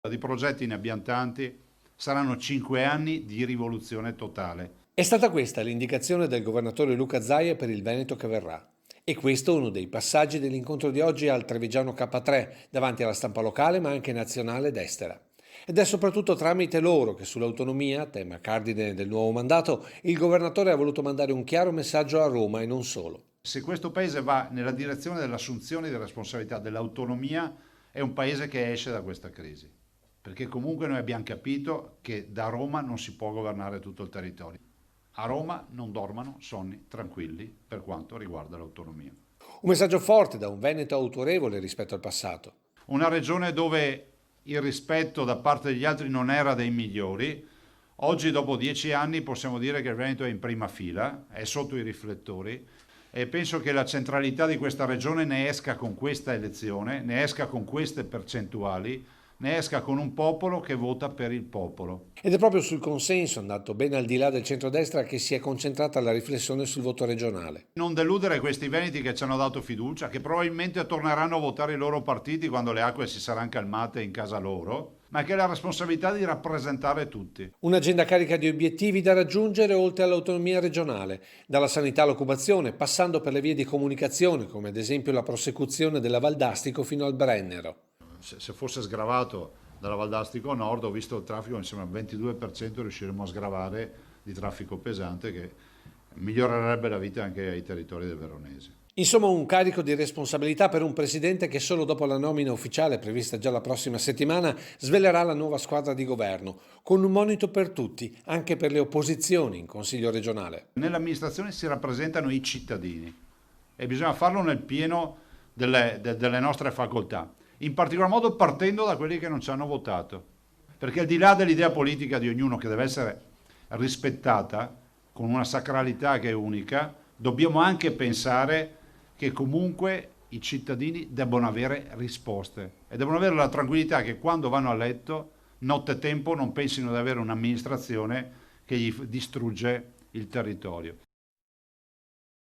Di progetti ne abbiamo tanti, saranno 5 anni di rivoluzione totale. È stata questa l'indicazione del governatore Luca Zaia per il Veneto che verrà. E questo è uno dei passaggi dell'incontro di oggi al Trevigiano K3, davanti alla stampa locale ma anche nazionale ed estera. Ed è soprattutto tramite loro che sull'autonomia, tema cardine del nuovo mandato, il governatore ha voluto mandare un chiaro messaggio a Roma e non solo. Se questo paese va nella direzione dell'assunzione di responsabilità, dell'autonomia, è un paese che esce da questa crisi. Perché comunque noi abbiamo capito che da Roma non si può governare tutto il territorio. A Roma non dormano sonni tranquilli per quanto riguarda l'autonomia. Un messaggio forte da un Veneto autorevole rispetto al passato. Una regione dove il rispetto da parte degli altri non era dei migliori, oggi dopo 10 anni possiamo dire che il Veneto è in prima fila, è sotto i riflettori e penso che la centralità di questa regione ne esca con questa elezione, ne esca con queste percentuali, ne esca con un popolo che vota per il popolo. Ed è proprio sul consenso, andato ben al di là del centrodestra, che si è concentrata la riflessione sul voto regionale. Non deludere questi veneti che ci hanno dato fiducia, che probabilmente torneranno a votare i loro partiti quando le acque si saranno calmate in casa loro, ma che ha la responsabilità di rappresentare tutti. Un'agenda carica di obiettivi da raggiungere oltre all'autonomia regionale, dalla sanità all'occupazione, passando per le vie di comunicazione, come ad esempio la prosecuzione della Valdastico fino al Brennero. Se fosse sgravato dalla Valdastico Nord, ho visto il traffico, mi sembra il 22% riusciremo a sgravare di traffico pesante che migliorerebbe la vita anche ai territori del Veronese. Insomma, un carico di responsabilità per un presidente che solo dopo la nomina ufficiale, prevista già la prossima settimana, svelerà la nuova squadra di governo, con un monito per tutti, anche per le opposizioni in Consiglio regionale. Nell'amministrazione si rappresentano i cittadini e bisogna farlo nel pieno delle nostre facoltà, in particolar modo partendo da quelli che non ci hanno votato, perché al di là dell'idea politica di ognuno che deve essere rispettata con una sacralità che è unica, dobbiamo anche pensare che comunque i cittadini debbono avere risposte e devono avere la tranquillità che quando vanno a letto, nottetempo, non pensino di avere un'amministrazione che gli distrugge il territorio.